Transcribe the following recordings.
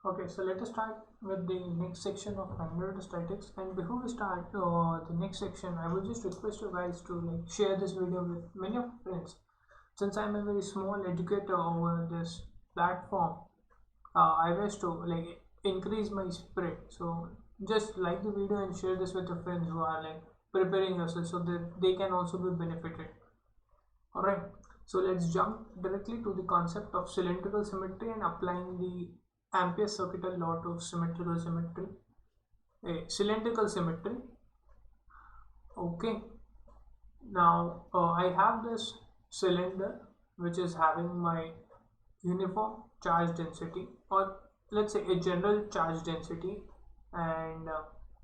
Okay, so let us start with the next section of magnetostatics. And before we start the next section, I will just request you guys to share this video with many of your friends. Since I'm a very small educator over this platform, I wish to increase my spread. So just like the video and share this with your friends who are preparing yourself so that they can also be benefited. Alright, so let's jump directly to the concept of cylindrical symmetry and applying the Ampere's circuital law to symmetrical symmetry, cylindrical symmetry. Okay, now I have this cylinder which is having my uniform charge density, or let's say a general charge density, and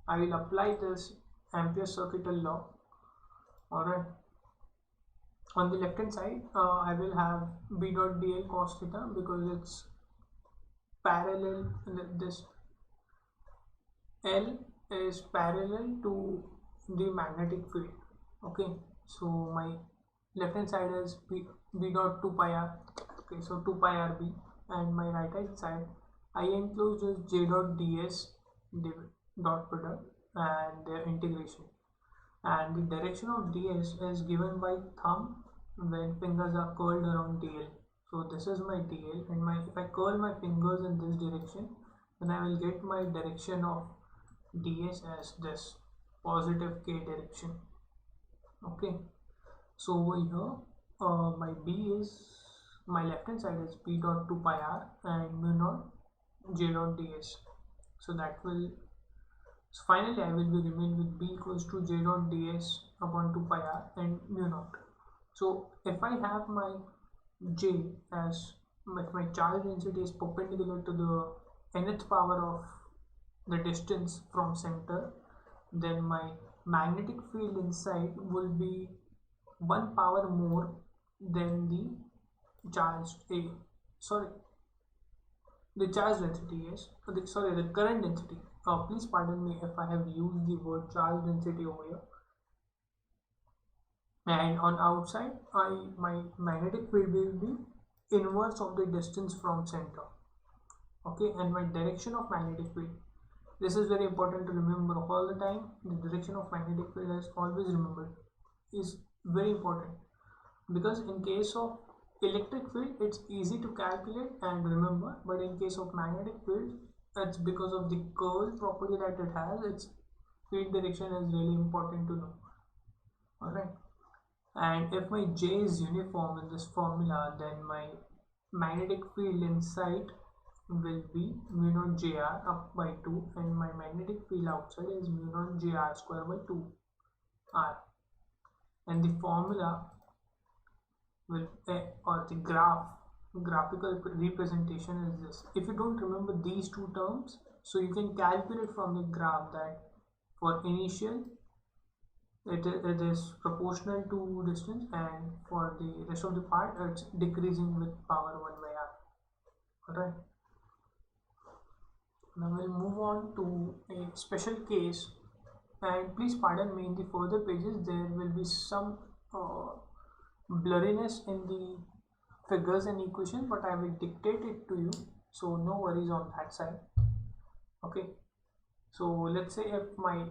I will apply this Ampere's circuital law. Alright, on the left hand side I will have b dot dl cos theta because it's parallel. This L is parallel to the magnetic field. Okay, so my left hand side is b dot 2 pi r. Okay, so 2 pi r b, and my right hand side I enclosed is j dot ds dot product and their integration, and the direction of ds is given by thumb when fingers are curled around dl. So this is my dl, and if I curl my fingers in this direction, then I will get my direction of ds as this positive k direction. Okay, so over here my left hand side is b dot 2 pi r and mu naught j dot ds. So finally I will be remain with b equals to j dot ds upon 2 pi r and mu naught. So if I have my j as if my charge density is perpendicular to the nth power of the distance from center, then my magnetic field inside will be 1 power more than the charge the charge density. Yes, the current density. Please pardon me if I have used the word charge density over here. And on outside my magnetic field will be inverse of the distance from center. Okay, and my direction of magnetic field, this is very important to remember all the time. The direction of magnetic field is always remembered, is very important, because in case of electric field it's easy to calculate and remember, but in case of magnetic field, that's because of the curl property that it has, its field direction is really important to know. Alright, and if my j is uniform in this formula, then my magnetic field inside will be mu naught jr up by 2, and my magnetic field outside is mu naught jr square by 2 r. And the formula will or the graphical representation is this. If you don't remember these two terms, so you can calculate from the graph that for initial it is proportional to distance, and for the rest of the part it's decreasing with power 1 by r. Alright, now we'll move on to a special case, and please pardon me, in the further pages there will be some blurriness in the figures and equation, but I will dictate it to you, so no worries on that side. Okay, so let's say if my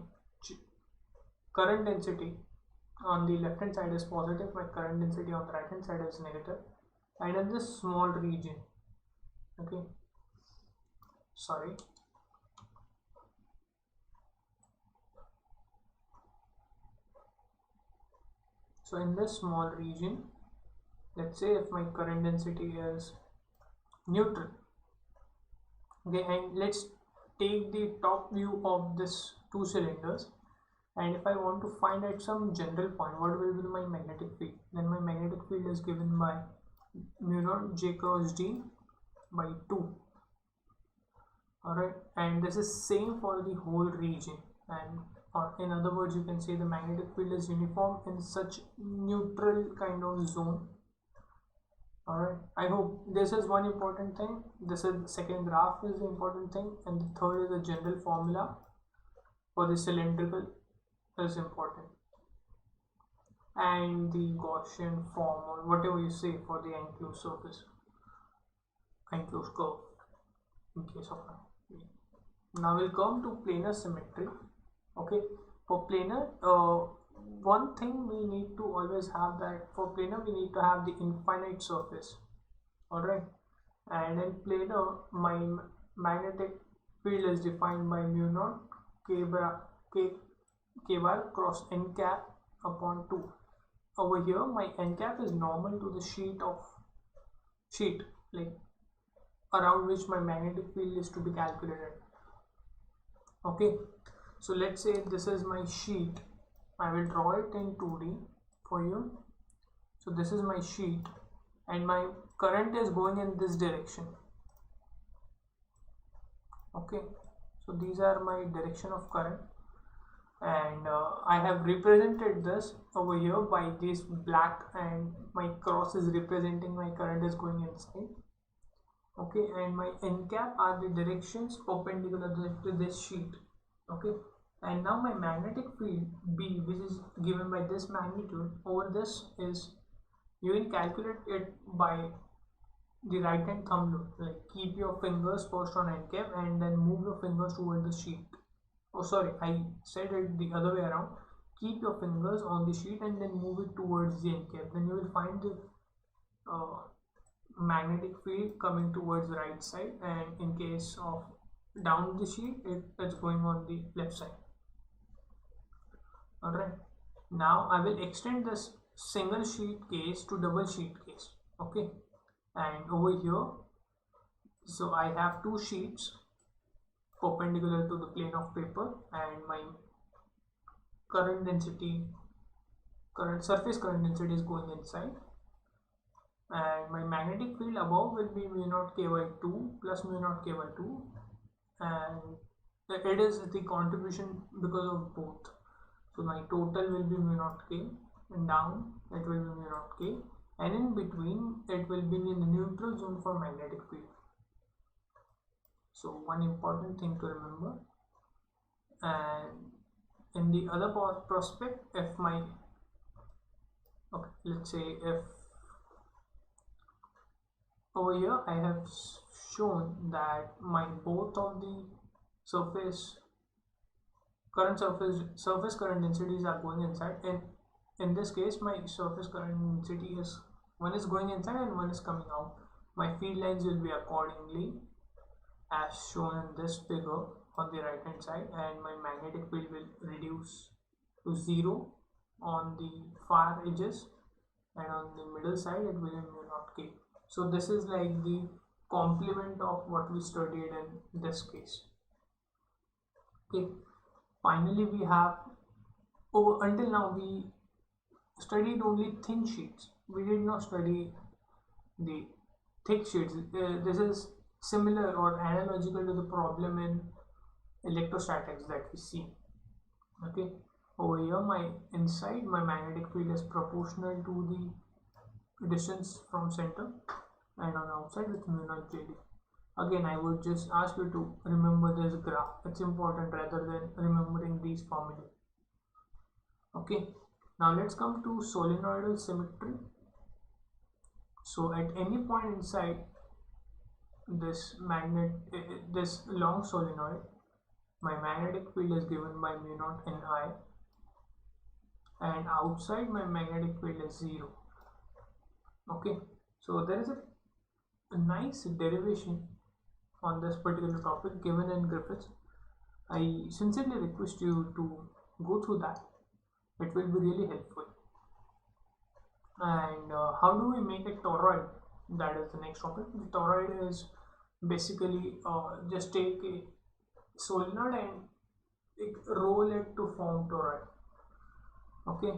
current density on the left hand side is positive, my current density on the right hand side is negative, and in this small region, okay, sorry, so in this small region, let's say if my current density is neutral, okay, and let's take the top view of this two cylinders, and if I want to find at some general point what will be my magnetic field, then my magnetic field is given by mu naught j cross d by 2. Alright, and this is same for the whole region, and or in other words you can say the magnetic field is uniform in such neutral kind of zone. Alright, I hope this is one important thing. This is the second graph is the important thing, and the third is the general formula for the cylindrical is important, and the Gaussian form or whatever you say for the enclosed surface, enclosed curve. in case of magnetic field. Now we'll come to planar symmetry. Okay, for planar, one thing we need to always have, that for planar we need to have the infinite surface. Alright, and in planar my magnetic field is defined by mu naught k bar cross n cap upon 2. Over here my n cap is normal to the sheet like around which my magnetic field is to be calculated. Okay, so let's say this is my sheet. I will draw it in 2D for you. So this is my sheet and my current is going in this direction. Okay, so these are my direction of current, and I have represented this over here by this black, and my cross is representing my current is going inside. Okay, and my n cap are the directions perpendicular to this sheet. Okay, and now my magnetic field B, which is given by this magnitude over this, is, you will calculate it by the right hand thumb rule. Like, keep your fingers first on n cap and then move your fingers toward the sheet. Oh sorry, I said it the other way around. Keep your fingers on the sheet and then move it towards the n cap. Then you will find the magnetic field coming towards the right side, and in case of down the sheet, it's going on the left side. Alright, now I will extend this single sheet case to double sheet case. Okay, and over here, so I have two sheets perpendicular to the plane of paper, and my surface current density is going inside, and my magnetic field above will be mu naught k by 2 plus mu naught k by 2, and it is the contribution because of both. So my total will be mu naught k, and down it will be mu naught k, and in between it will be in the neutral zone for magnetic field. So one important thing to remember. And in the other prospect, if my, okay, let's say if over here I have shown that my both of the surface current densities are going inside, and in this case my surface current density is, one is going inside and one is coming out. My field lines will be accordingly as shown in this figure on the right hand side, and my magnetic field will reduce to 0 on the far edges, and on the middle side it will be mu naught k. So this is like the complement of what we studied in this case. Okay, finally we have, until now we studied only thin sheets. We did not study the thick sheets. This is similar or analogical to the problem in electrostatics that we see. Okay, over here my inside my magnetic field is proportional to the distance from center, and on outside it's mu naught JD. Again, I would just ask you to remember this graph. It's important rather than remembering these formulae. Okay, now let's come to solenoidal symmetry. So at any point inside this long solenoid, my magnetic field is given by mu naught Ni, and outside my magnetic field is 0. Okay, so there is a nice derivation on this particular topic given in Griffiths. I sincerely request you to go through that. It will be really helpful. And how do we make a toroid? That is the next topic. The toroid is basically just take a solenoid and roll it to form toroid. Okay,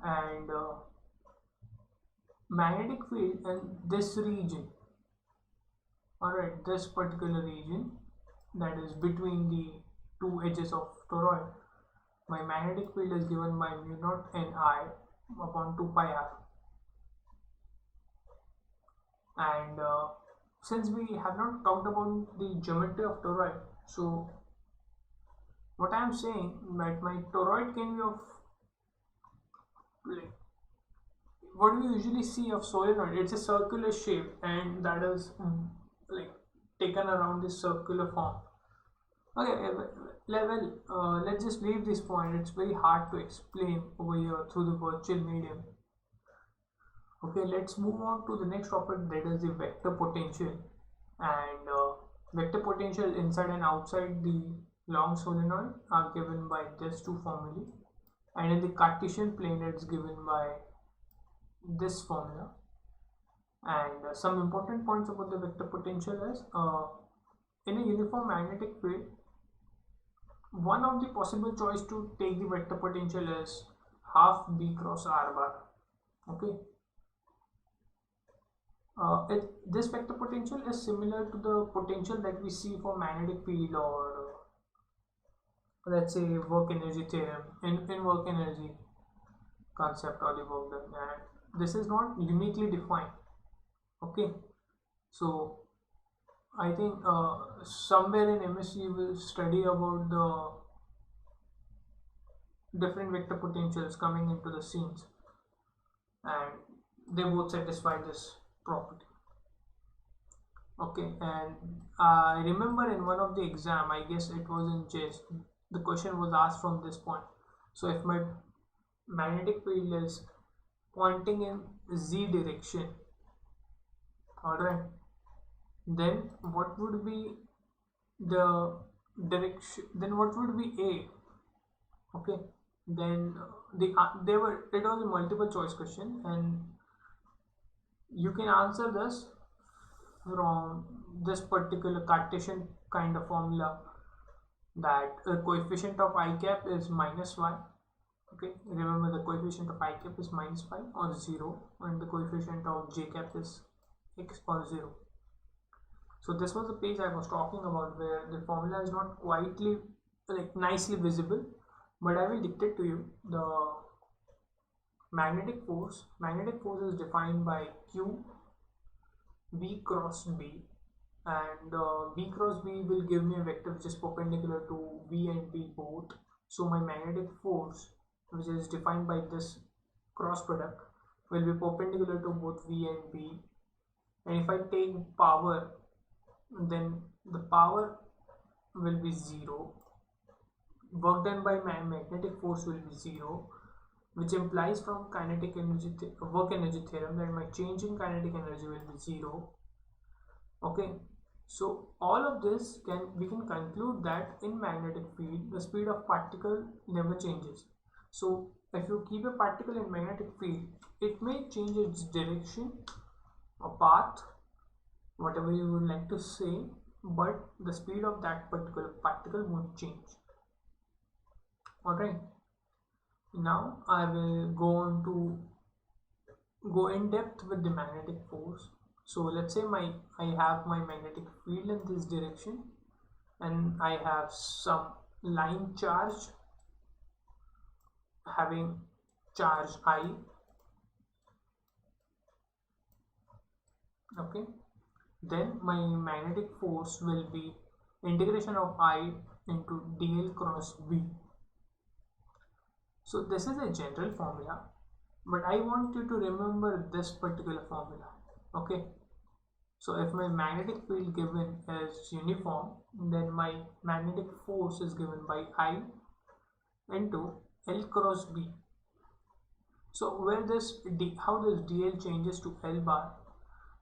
and magnetic field in this region, alright, this particular region that is between the two edges of toroid, my magnetic field is given by mu naught Ni upon 2 pi r. And since we have not talked about the geometry of toroid, so what I am saying that my toroid can be of, like, what we usually see of solenoid, it's a circular shape, and that is like taken taken around this circular form. Okay, let's just leave this point. It's very hard to explain over here through the virtual medium. Okay, let's move on to the next topic, that is the vector potential. And vector potential inside and outside the long solenoid are given by these two formulae, and in the Cartesian plane it's given by this formula. And some important points about the vector potential is in a uniform magnetic field, one of the possible choice to take the vector potential is half B cross R bar. Okay. This vector potential is similar to the potential that we see for magnetic field, or let's say work energy theorem in work energy concept or the work done, and this is not uniquely defined. Okay, so I think somewhere in MSc you will study about the different vector potentials coming into the scenes, and they both satisfy this property. Okay, and I remember in one of the exam, I guess it was in JEST, the question was asked from this point. So if my magnetic field is pointing in Z direction, alright, then what would be the direction, then what would be A? Okay, then it was a multiple choice question, and you can answer this from this particular Cartesian kind of formula, that the coefficient of I cap is minus y. Okay, remember the coefficient of I cap is minus y or 0, and the coefficient of j cap is x or 0. So this was the page I was talking about, where the formula is not quite nicely visible, but I will dictate to you. The magnetic force is defined by Q V cross B, and V cross B will give me a vector which is perpendicular to V and B both. So my magnetic force, which is defined by this cross product, will be perpendicular to both V and B. And if I take power, then the power will be 0. Work done by my magnetic force will be 0, which implies from kinetic energy work energy theorem that my change in kinetic energy will be 0. Okay, so all of this we can conclude that in magnetic field the speed of particle never changes. So if you keep a particle in magnetic field, it may change its direction or path, whatever you would like to say, but the speed of that particular particle won't change. Alright, now I will go in depth with the magnetic force. So let's say I have my magnetic field in this direction, and I have some line charge having charge I. Okay, then my magnetic force will be integration of I into dl cross B. So this is a general formula, but I want you to remember this particular formula. Okay, so if my magnetic field given is uniform, then my magnetic force is given by I into L cross B. So where how this dl changes to L bar.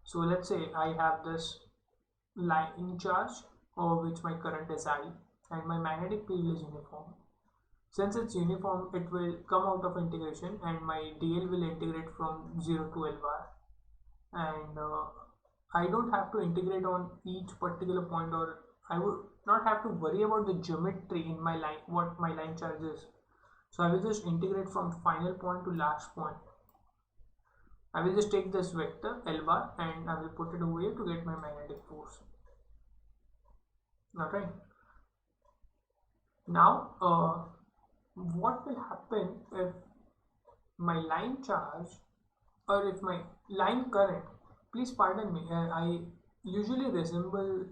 So let's say I have this line charge over which my current is I, and my magnetic field is uniform. Since it's uniform, it will come out of integration, and my dl will integrate from 0 to L bar, and I don't have to integrate on each particular point, or I would not have to worry about the geometry in my line, what my line charge is. So I will just integrate from final point to last point. I will just take this vector L bar and I will put it over here to get my magnetic force. Alright. Now what will happen if my line charge, or if my line current, please pardon me, I usually resemble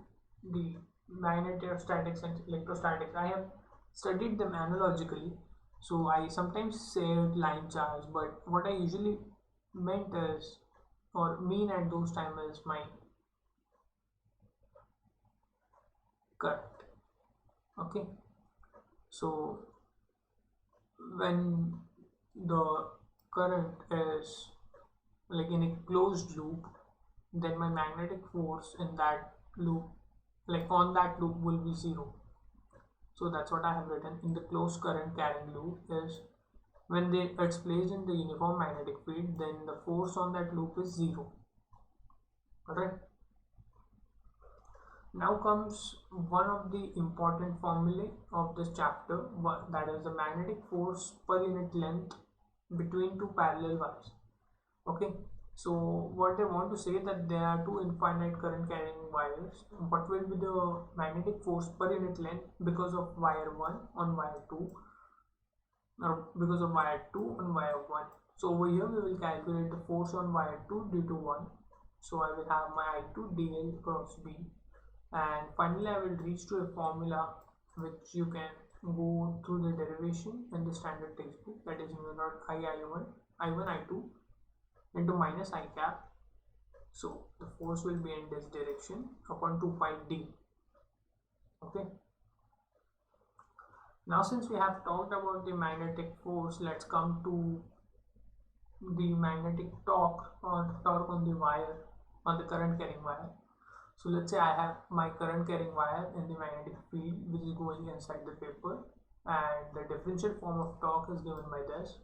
the magnetostatics and electrostatics. I have studied them analogically, so I sometimes say line charge, but what I usually meant is, or mean at those times, is my current. Okay, so when the current is like in a closed loop, then my magnetic force in that loop, like on that loop, will be zero. So that's what I have written in the closed current carrying loop is when it's placed in the uniform magnetic field, then the force on that loop is zero. Alright. Now comes one of the important formulae of this chapter, that is the magnetic force per unit length between two parallel wires. Okay, so what I want to say that there are two infinite current carrying wires. What will be the magnetic force per unit length because of wire 1 on wire 2, or because of wire 2 on wire 1. So over here we will calculate the force on wire 2 due to 1. So I will have my I2 dl cross B, and finally I will reach to a formula which you can go through the derivation in the standard textbook, that is mu naught I1 I2 into minus I cap. So the force will be in this direction upon 2 pi d. Okay, now since we have talked about the magnetic force, let's come to the magnetic torque or torque on the wire, on the current carrying wire. So let's say I have my current carrying wire in the magnetic field which is going inside the paper, and the differential form of torque is given by this.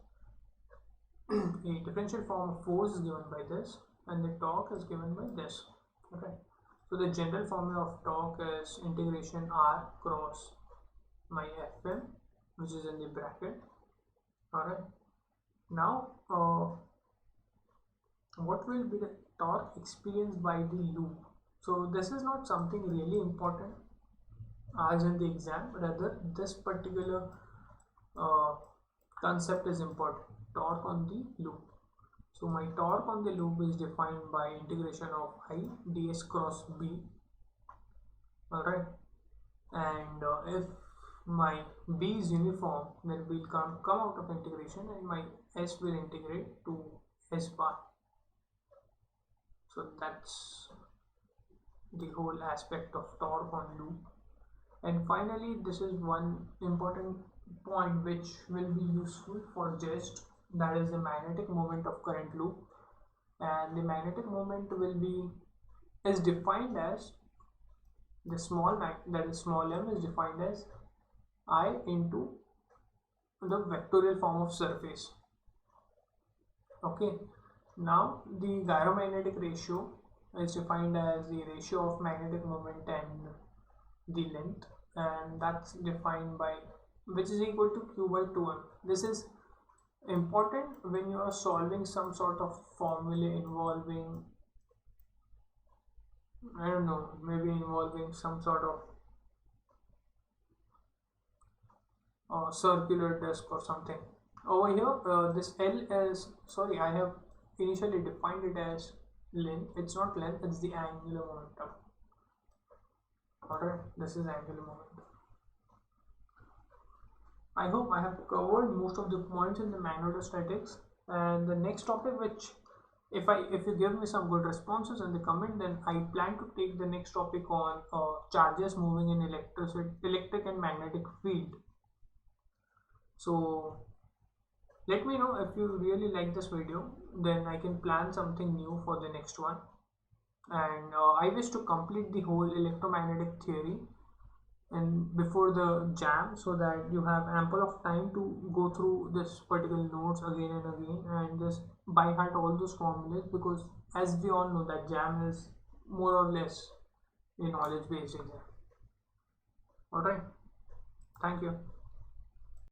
A differential form of force is given by this, and the torque is given by this. Okay, so the general formula of torque is integration R cross my Fm, which is in the bracket. Alright, now what will be the torque experienced by the loop? So this is not something really important as in the exam, rather this particular concept is important, torque on the loop. So my torque on the loop is defined by integration of I ds cross B. Alright, and if my B is uniform, then we'll come out of integration and my S will integrate to S bar. So that's the whole aspect of torque on loop. And finally, this is one important point which will be useful for JEST, that is the magnetic moment of current loop. And the magnetic moment is defined as the small m is defined as I into the vectorial form of surface. Okay, now the gyromagnetic ratio is defined as the ratio of magnetic moment and the length, and that's defined by which is equal to q by 2m. This is important when you are solving some sort of formula involving, I don't know, maybe involving some sort of circular disk or something. Over here this L is, sorry, I have initially defined it as length. It's not length, it's the angular momentum. Alright, this is angular momentum. I hope I have covered most of the points in the magnetostatics, and the next topic, which if you give me some good responses in the comment, then I plan to take the next topic on charges moving in electric and magnetic field. So let me know if you really like this video, then I can plan something new for the next one. And I wish to complete the whole electromagnetic theory and before the JAM, so that you have ample of time to go through this particular notes again and again and just by heart all those formulas, because as we all know that JAM is more or less a knowledge based exam. Alright, thank you.